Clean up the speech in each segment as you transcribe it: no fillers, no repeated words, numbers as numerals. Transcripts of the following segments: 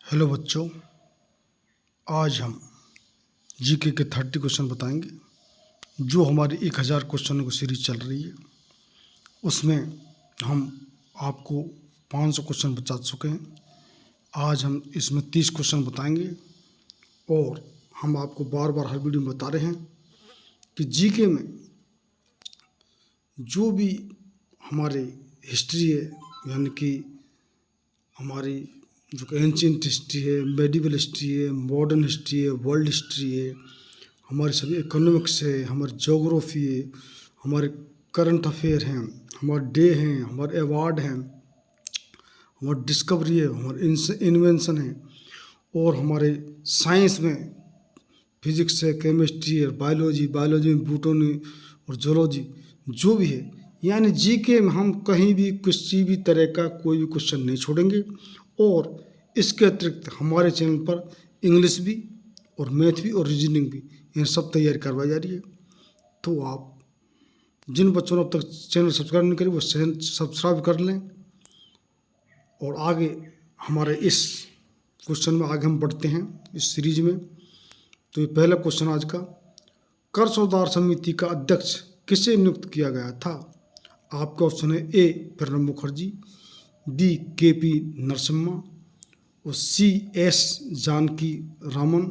Hello बच्चों, आज हम जीके के 30 क्वेश्चन बताएंगे। जो हमारी 1000 क्वेश्चनों की सीरीज चल रही है उसमें हम आपको 500 क्वेश्चन बता चुके हैं। आज हम इसमें 30 क्वेश्चन बताएंगे और हम आपको बार बार हर वीडियो में बता रहे हैं कि जीके में जो भी हमारे हिस्ट्री है, यानी कि हमारी जो एंशियंट हिस्ट्री है, मेडिवल हिस्ट्री है, मॉडर्न हिस्ट्री है, वर्ल्ड हिस्ट्री है, हमारे सभी इकोनॉमिक्स है, हमारी ज्योग्राफी है, हमारे करंट अफेयर हैं, हमारे डे हैं, हमारे अवार्ड हैं, हमारी डिस्कवरी है, हमारे इन्वेंशन है, और हमारे साइंस में फिजिक्स है, केमिस्ट्री है, बायोलॉजी में बॉटनी और जूलॉजी जो भी है, यानी जीके में हम कहीं भी किसी भी तरह का कोई भी क्वेश्चन नहीं छोड़ेंगे। और इसके अतिरिक्त हमारे चैनल पर इंग्लिश भी और मैथ भी और रीजनिंग भी, इन सब तैयारी करवाई जा रही है। तो आप जिन बच्चों ने अब तक चैनल सब्सक्राइब नहीं करी वो सब्सक्राइब कर लें। और आगे हमारे इस क्वेश्चन में आगे हम बढ़ते हैं इस सीरीज में। तो ये पहला क्वेश्चन आज का, कर सुधार समिति का अध्यक्ष किसे नियुक्त किया गया था? आपका ऑप्शन है ए प्रणब मुखर्जी, बी केपी नरसिम्हा, और सी एस जानकी रामन,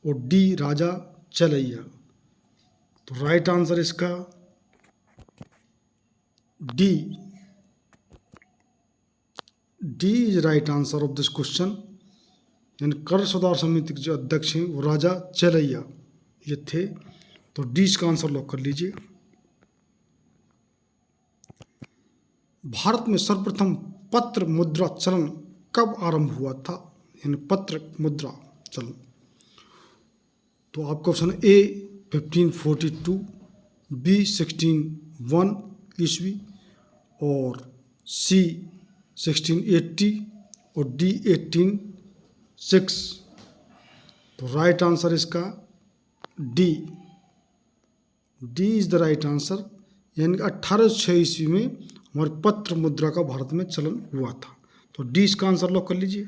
और डी राजा चलैया। तो राइट आंसर इसका D is right answer of this question. यानी कर सुधार समिति के जो अध्यक्ष हैं वो राजा चलैया ये थे। तो डी इसका आंसर लॉक कर लीजिए। भारत में सर्वप्रथम पत्र मुद्रा चलन कब आरंभ हुआ था? यानी पत्र मुद्रा चलन। तो आपका ऑप्शन है ए 1542, बी 1601 ईस्वी, और सी 1680, और डी 1806। तो राइट आंसर इसका D is the right answer. यानी 1806 ईस्वी में हमारे पत्र मुद्रा का भारत में चलन हुआ था। तो डी इसका आंसर लॉक कर लीजिए।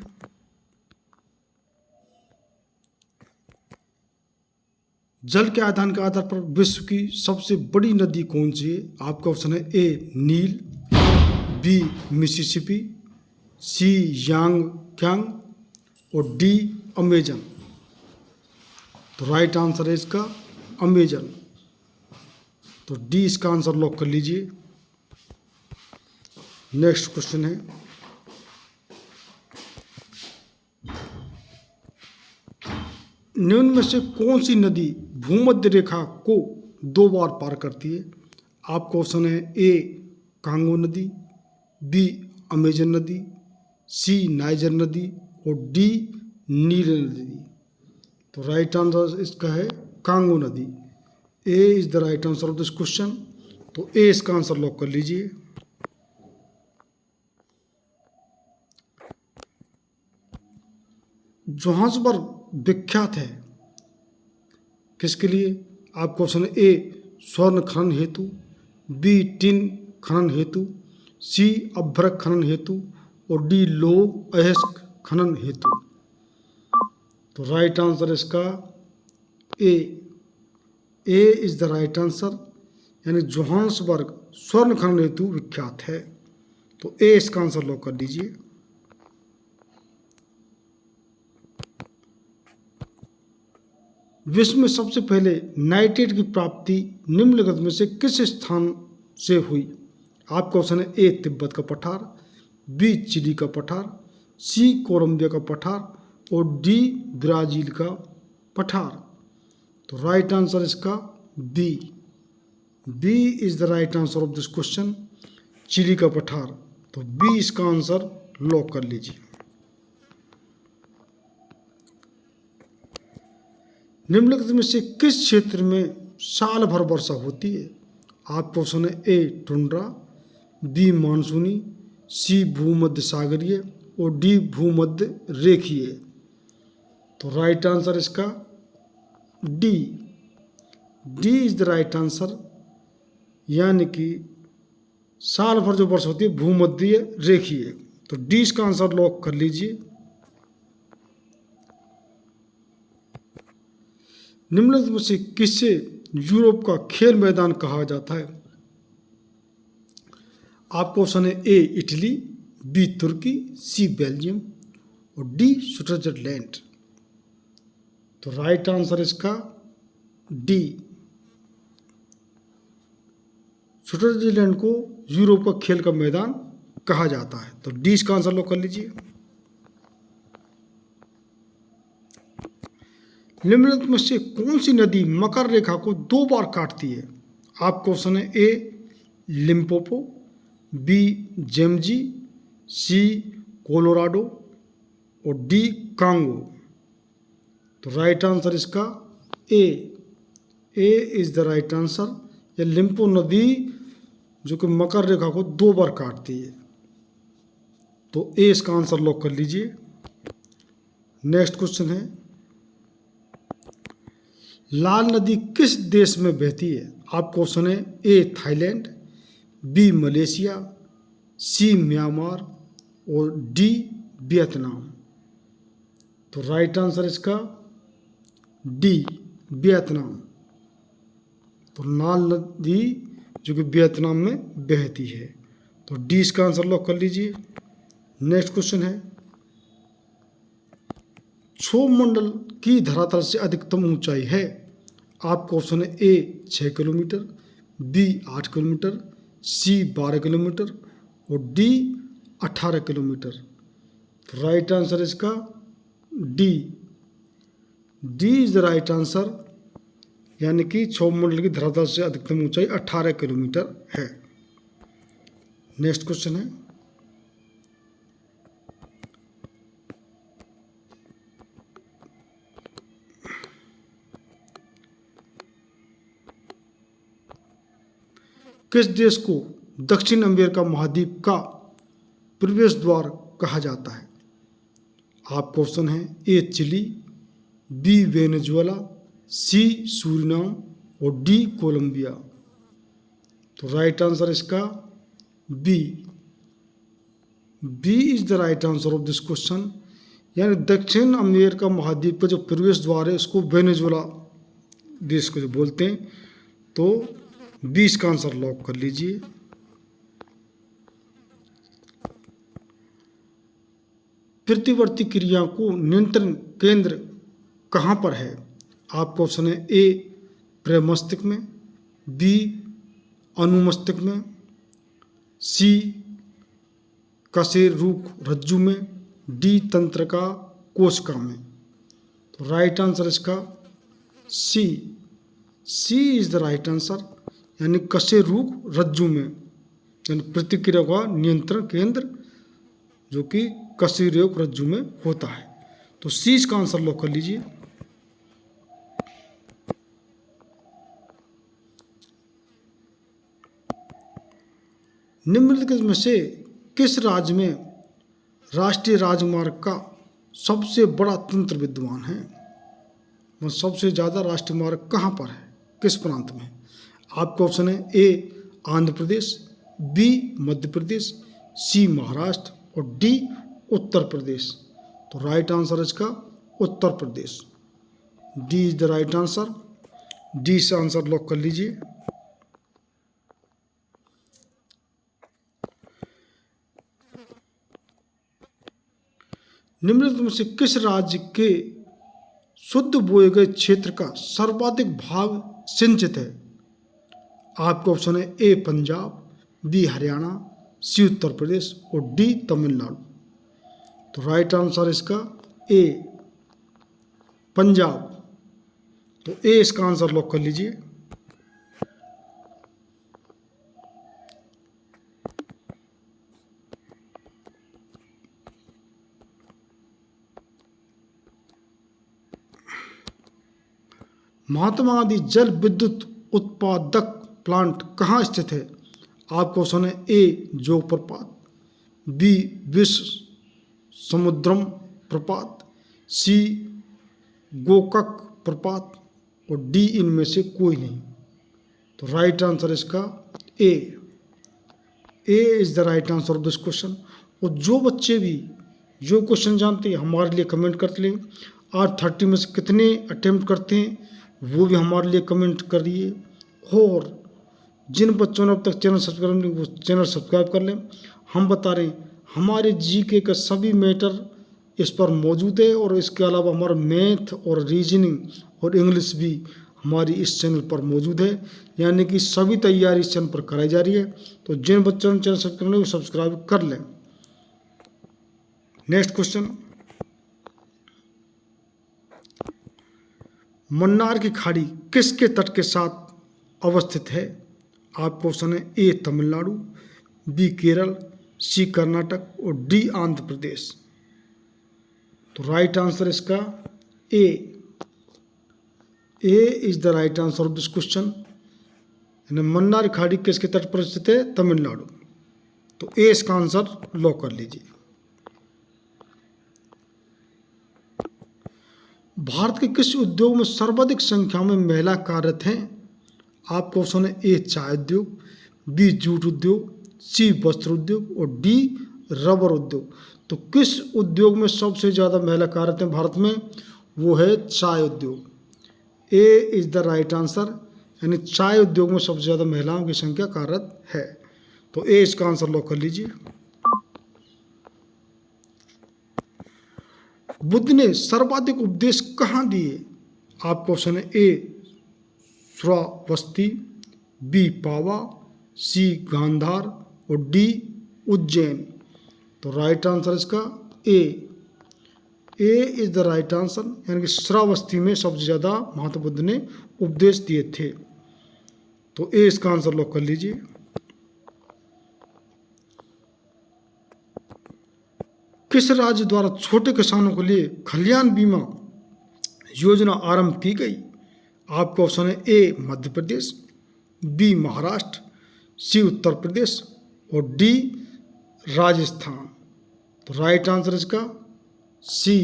जल के आदान के आधार पर विश्व की सबसे बड़ी नदी कौन सी है? आपका ऑप्शन है ए नील, बी मिसिसिपी, सी यांगक्यांग, और डी अमेजन। तो राइट आंसर है इसका अमेजन। तो डी इसका आंसर लॉक कर लीजिए। नेक्स्ट क्वेश्चन है, निम्न में से कौन सी नदी भूमध्य रेखा को 2 बार पार करती है? आपका ऑप्शन है ए कांगो नदी, बी अमेजन नदी, सी नाइजर नदी, और डी नील नदी। तो राइट आंसर इसका है कांगो नदी। A is the right answer of this question. तो ए इसका आंसर लॉक कर लीजिए। जोहान्सबर्ग विख्यात है किसके लिए? आपको ऑप्शन है ए स्वर्ण खनन हेतु, बी टिन खनन हेतु, सी अभ्रक खनन हेतु, और डी लौह अयस्क खनन हेतु। तो राइट आंसर इसका A is the right answer. यानी जोहान्सबर्ग स्वर्ण खनन हेतु विख्यात है। तो ए इसका आंसर लॉक कर दीजिए। विश्व में सबसे पहले नाइट्रेट की प्राप्ति निम्नलिखित में से किस स्थान से हुई? आपका ऑप्शन है ए तिब्बत का पठार, बी चिली का पठार, सी कोलंबिया का पठार, और डी ब्राजील का पठार। तो राइट आंसर इसका B is the right answer of this question, Chile का पठार। तो बी इसका आंसर लॉक कर लीजिए। निम्नलिखित में से किस क्षेत्र में साल भर वर्षा होती है? आपका ऑप्शन है ए टुंड्रा, बी मानसूनी, सी भूमध्य सागरीय, और डी भूमध्य रेखीय। तो राइट आंसर इसका D is the right answer. यानी कि साल भर जो वर्षा होती है भूमध्य रेखीय। तो डी इसका आंसर लॉक कर लीजिए। निम्नलिखित में से किससे यूरोप का खेल मैदान कहा जाता है? आपको ऑप्शन है ए इटली, बी तुर्की, सी बेल्जियम और डी स्विट्जरलैंड। तो राइट आंसर इसका डी, स्विट्जरलैंड को यूरोप का खेल का मैदान कहा जाता है। तो डी इसका आंसर लॉक कर लीजिए। निम्नलिखित में से कौन सी नदी मकर रेखा को 2 बार काटती है? आपको ऑप्शन है ए लिम्पोपो, बी जेमजी, सी कोलोराडो और डी कांगो। तो राइट आंसर इसका A is the right answer. यह लिम्पो नदी जो कि मकर रेखा को 2 बार काटती है। तो ए इसका आंसर लॉक कर लीजिए। नेक्स्ट क्वेश्चन है, लाल नदी किस देश में बहती है? आपको ऑप्शन है A Thailand, B Malaysia, C Myanmar और डी वियतनाम। तो राइट आंसर इसका डी वियतनाम। तो लाल नदी जो कि वियतनाम में बहती है। तो डी इसका आंसर लॉक कर लीजिए। नेक्स्ट क्वेश्चन है, क्षोभमंडल की धरातल से अधिकतम ऊंचाई है? आपको ऑप्शन है ए 6 किलोमीटर, बी 8 किलोमीटर, सी 12 किलोमीटर और डी 18 किलोमीटर। तो राइट आंसर इसका D is the right answer, यानी कि क्षोभमंडल की धरातल से अधिकतम ऊंचाई 18 किलोमीटर है। नेक्स्ट क्वेश्चन है, किस देश को दक्षिण अमेरिका महाद्वीप का प्रवेश द्वार कहा जाता है? आपको ऑप्शन है A Chile, B Venezuela, C Suriname और डी कोलंबिया। तो राइट आंसर इसका B is the right answer of this question. यानी दक्षिण अमेरिका महाद्वीप का जो प्रवेश द्वार है उसको वेनेजुएला देश को जो बोलते हैं। तो 20 का आंसर लॉक कर लीजिए। प्रतिवर्ती क्रिया को नियंत्रण केंद्र कहाँ पर है? आपको ऑप्शन है ए प्रमस्तिष्क में, बी अनुमस्तिष्क में, सी कशेरुक रज्जु में, डी तंत्रिका कोशिका में। तो राइट आंसर इसका C is the right answer, यानी कशेरुक रज्जु में, यानी प्रतिक्रिया का नियंत्रण केंद्र जो कि कशेरुक रज्जु में होता है। तो सी इसका आंसर लॉक कर लीजिए। निम्नलिखित में से किस राज्य में राष्ट्रीय राजमार्ग का सबसे बड़ा तंत्र विद्यमान है? मतलब सबसे ज़्यादा राष्ट्रीय मार्ग कहाँ पर है, किस प्रांत में? आपको ऑप्शन है A Andhra Pradesh, B Madhya Pradesh, C Maharashtra और डी उत्तर प्रदेश। तो राइट आंसर इसका Uttar Pradesh, D is the right answer. D से आंसर लॉक कर लीजिए। निम्नलिखित में से किस राज्य के शुद्ध बोए गए क्षेत्र का सर्वाधिक भाग सिंचित है? आपका ऑप्शन है ए पंजाब, बी हरियाणा, सी उत्तर प्रदेश और डी तमिलनाडु। तो राइट आंसर इसका ए पंजाब। तो ए इसका आंसर लॉक कर लीजिए। महात्मा गांधी जल विद्युत उत्पादक प्लांट कहाँ स्थित है? आपको ऑप्शन है ए जोग प्रपात, बी विश्व समुद्रम प्रपात, सी गोकक प्रपात और डी इनमें से कोई नहीं। तो राइट आंसर इसका A is the right answer of this question. और जो बच्चे भी जो क्वेश्चन जानते हैं हमारे लिए कमेंट करते हैं। आप 30 में से कितने अटेम्प्ट करते हैं वो भी हमारे लिए कमेंट करिए। और जिन बच्चों ने अब तक चैनल सब्सक्राइब नहीं वो चैनल सब्सक्राइब कर लें। हम बता रहे हैं हमारे जीके का सभी मैटर इस पर मौजूद है, और इसके अलावा हमारा मैथ और रीजनिंग और इंग्लिश भी हमारी इस चैनल पर मौजूद है, यानी कि सभी तैयारी इस चैनल पर कराई जा रही है। तो जिन बच्चों ने चैनल सब्सक्राइब नहीं वो सब्सक्राइब कर लें। नेक्स्ट क्वेश्चन, मन्नार की खाड़ी किसके तट के साथ अवस्थित है? आपको ऑप्शन है A Tamil Nadu, B Kerala, C Karnataka और डी आंध्र प्रदेश। तो राइट आंसर इसका A is the right answer of this question. Mannar की खाड़ी किसके तट पर स्थित है? तमिलनाडु। तो ए इसका आंसर लॉक कर लीजिए। भारत के किस उद्योग में सर्वाधिक संख्या में महिला कार्यरत हैं? आपको ऑप्शन है ए चाय उद्योग, बी जूट उद्योग, सी वस्त्र उद्योग और डी रबर उद्योग। तो किस उद्योग में सबसे ज़्यादा महिला कार्यरत हैं भारत में? वो है चाय उद्योग। A is the right answer, यानी चाय उद्योग में सबसे ज़्यादा महिलाओं की संख्या कार्यरत है। तो ए इसका आंसर लॉक कर लीजिए। बुद्ध ने सर्वाधिक उपदेश कहाँ दिए? आपको ऑप्शन है ए श्रावस्ती, बी पावा, सी गांधार और डी उज्जैन। तो राइट आंसर इसका A is the right answer, यानी कि श्रावस्ती में सबसे ज़्यादा महात्मा बुद्ध ने उपदेश दिए थे। तो ए इसका आंसर लॉक कर लीजिए। किस राज्य द्वारा छोटे किसानों के लिए खलिहान बीमा योजना आरंभ की गई? आपका ऑप्शन है ए मध्य प्रदेश, बी महाराष्ट्र, सी उत्तर प्रदेश और डी राजस्थान। तो राइट आंसर इसका C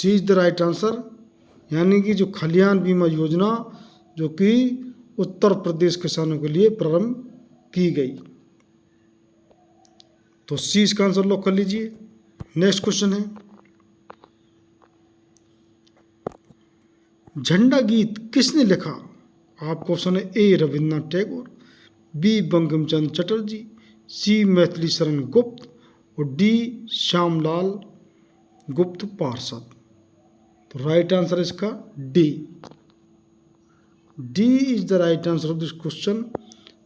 is the right answer, यानी कि जो खलिहान बीमा योजना जो कि उत्तर प्रदेश किसानों के लिए प्रारंभ की गई। तो सी इसका आंसर लॉक कर लीजिए। नेक्स्ट क्वेश्चन है, झंडा गीत किसने लिखा? आपको ऑप्शन है ए रविन्द्रनाथ टैगोर, बी बंकिम चंद्र चटर्जी, सी मैथिली शरण गुप्त और डी श्यामलाल गुप्त पार्षद। तो राइट आंसर इसका D is the right answer of this question.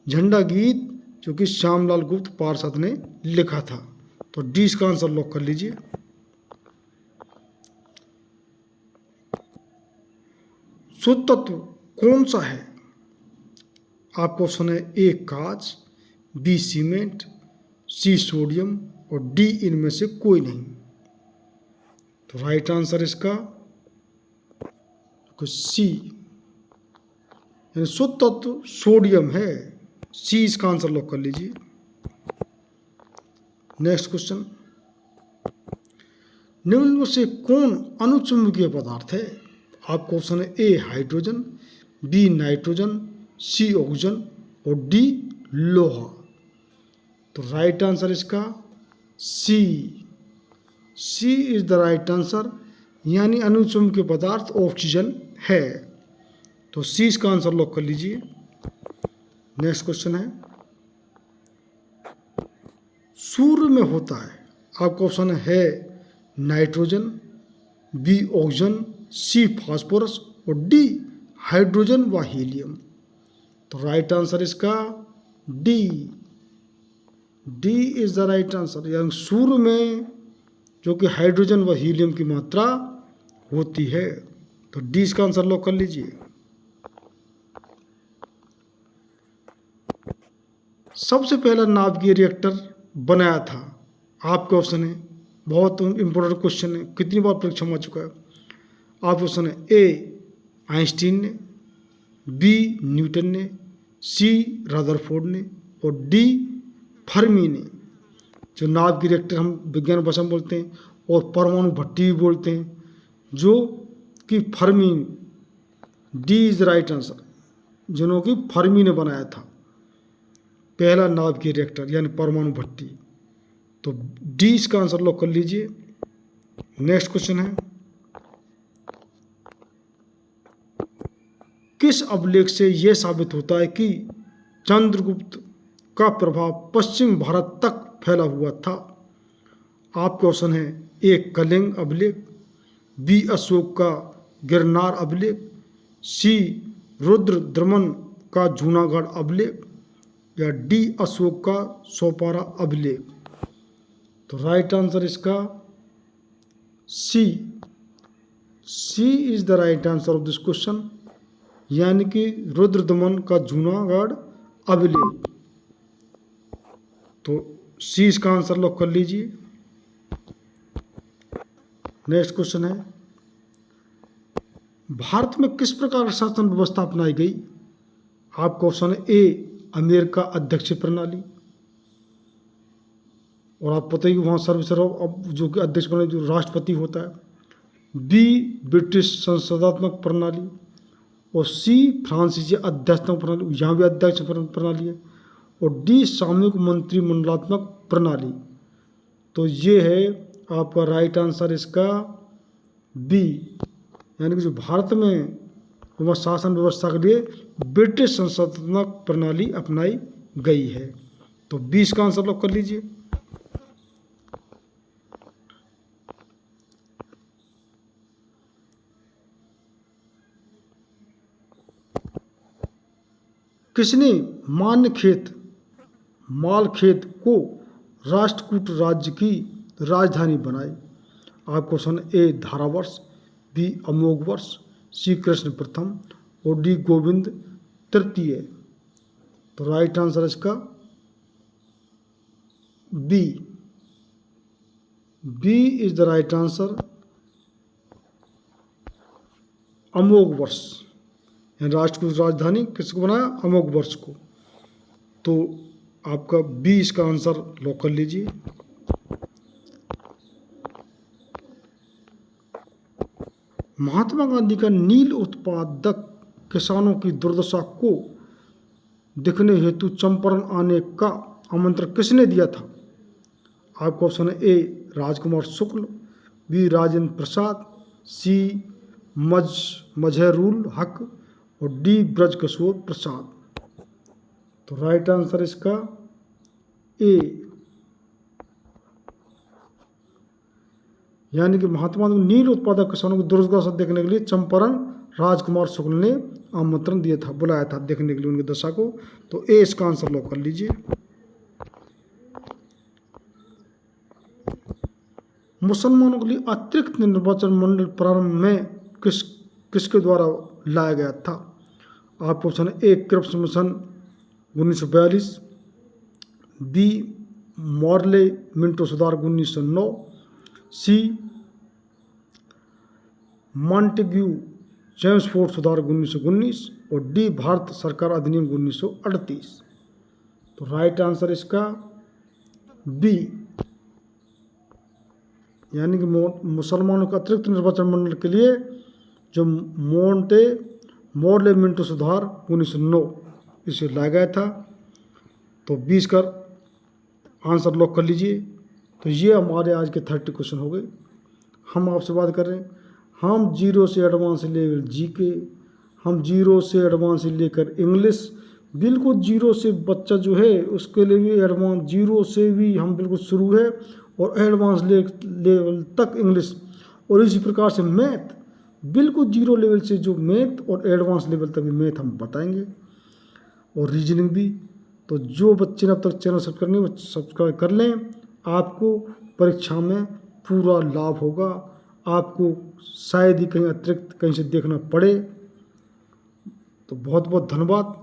झंडा गीत जो कि श्यामलाल गुप्त पार्षद ने लिखा था। तो डी इसका आंसर लॉक कर लीजिए। शुद्ध तत्व कौन सा है? आपको ऑप्शन है ए कांच, बी सीमेंट, सी सोडियम और डी इनमें से कोई नहीं। तो राइट आंसर इसका सी, यानी शुद्ध तत्व सोडियम है। सी इसका आंसर लॉक कर लीजिए। नेक्स्ट क्वेश्चन, निम्न में से कौन अनुचुंबकीय पदार्थ है? आपको ऑप्शन है ए हाइड्रोजन, बी नाइट्रोजन, सी ऑक्सीजन और डी लोहा। तो राइट आंसर इसका C is the right answer, यानी अनुचुंबकीय पदार्थ ऑक्सीजन है। तो सी इसका आंसर लॉक कर लीजिए। नेक्स्ट क्वेश्चन है, सूर्य में होता है, आपका ऑप्शन है नाइट्रोजन, बी ऑक्सीजन, सी फास्फोरस और डी हाइड्रोजन व हीलियम। तो राइट आंसर इसका D is the right answer, यानी सूर्य में जो कि हाइड्रोजन व हीलियम की मात्रा होती है। तो डी इसका आंसर लॉक कर लीजिए। सबसे पहला नाभिकीय रिएक्टर बनाया था? आपके ऑप्शन है, बहुत इंपॉर्टेंट क्वेश्चन है, कितनी बार परीक्षा में आ चुका है। आपके ऑप्शन है ए आइंस्टीन ने, बी न्यूटन ने, सी रदरफोर्ड ने और डी फर्मी ने। जो नाभिकीय रिएक्टर हम विज्ञान भाषा में बोलते हैं और परमाणु भट्टी भी बोलते हैं, जो कि Fermi, D is right answer, जिन्हों की फर्मी ने बनाया था पहला नाभिकीय रिएक्टर यानी परमाणु भट्टी। तो डी इसका आंसर लॉक कर लीजिए। नेक्स्ट क्वेश्चन है, किस अभिलेख से यह साबित होता है कि चंद्रगुप्त का प्रभाव पश्चिम भारत तक फैला हुआ था? आपके ऑप्शन है ए कलिंग अभिलेख, बी अशोक का गिरनार अभिलेख, सी रुद्रद्रमन का जूनागढ़ अभिलेख, या डी अशोक का सोपारा अभिलेख। तो राइट आंसर इसका C is the right answer of this question, यानी कि रुद्रदमन का जूनागढ़ अभिलेख। तो सी इसका आंसर लॉक कर लीजिए। नेक्स्ट क्वेश्चन है, भारत में किस प्रकार की शासन व्यवस्था अपनाई गई? आपका ऑप्शन है ए अमेरिका अध्यक्ष प्रणाली, और आप पता ही वहाँ अब जो कि अध्यक्ष प्रणाली जो राष्ट्रपति होता है, बी ब्रिटिश संसदात्मक प्रणाली, और सी फ्रांसीसी अध्यक्षात्मक प्रणाली, यहाँ भी अध्यक्ष प्रणाली है, और डी सामूहिक मंत्रिमंडलात्मक प्रणाली। तो ये है आपका राइट आंसर इसका बी, यानी कि जो भारत में वह शासन व्यवस्था के लिए ब्रिटिश संसदात्मक प्रणाली अपनाई गई है। तो 20 का आंसर लॉक कर लीजिए। किसने मालखेत को राष्ट्रकूट राज्य की राजधानी बनाई? आपको ऑप्शन ए धारावर्ष, बी अमोघ वर्ष, सी कृष्ण प्रथम, और डी गोविंद तृतीय। तो राइट आंसर इसका B is the right answer, Amoghavarsha. Rashtrakuta राजधानी किसको बनाया? अमोघ वर्ष को। तो आपका बी इसका आंसर लॉक कर लीजिए। महात्मा गांधी का नील उत्पादक किसानों की दुर्दशा को देखने हेतु चंपारण आने का आमंत्रण किसने दिया था? आपका ऑप्शन है ए राजकुमार शुक्ल, बी राजेंद्र प्रसाद, सी मजहरुल हक, और डी ब्रजकिशोर प्रसाद। तो राइट आंसर इसका ए, यानी कि महात्मा गांधी नील उत्पादक किसानों की दुर्दशा देखने के लिए चंपारण राजकुमार शुक्ल ने आमंत्रण दिया था, बुलाया था देखने के लिए उनकी दशा को। तो ए इसका आंसर लॉक कर लीजिए। मुसलमानों के लिए अतिरिक्त निर्वाचन मंडल प्रारंभ में किसके द्वारा लाया गया था? आपको ऑप्शन है A Cripps mission 1942, B Morley Minto सुधार 1909, सी मॉन्टेग्यू चेम्सफोर्ड सुधार 1919, और डी भारत सरकार अधिनियम 1938। तो राइट आंसर इसका बी, यानी कि मुसलमानों के अतिरिक्त निर्वाचन मंडल के लिए जो मॉर्ले मिंटो सुधार 1909 इसे लाया गया था। तो 20 का आंसर लॉक कर लीजिए। तो ये हमारे आज के 30 क्वेश्चन हो गए। हम आपसे बात कर रहे हैं, हम जीरो से एडवांस लेवल जीके, हम जीरो से एडवांस लेकर इंग्लिश, बिल्कुल जीरो से बच्चा जो है उसके लिए भी एडवांस, जीरो से भी हम बिल्कुल शुरू है और एडवांस लेवल तक इंग्लिश, और इसी प्रकार से मैथ, बिल्कुल जीरो लेवल से जो मैथ और एडवांस लेवल तक भी मैथ हम बताएंगे, और रीजनिंग भी। तो जो बच्चे ने अब तक चैनल सब्सक्राइब नहीं वो सब्सक्राइब कर लें, आपको परीक्षा में पूरा लाभ होगा। आपको शायद ही कहीं अतिरिक्त कहीं से देखना पड़े। तो बहुत बहुत धन्यवाद।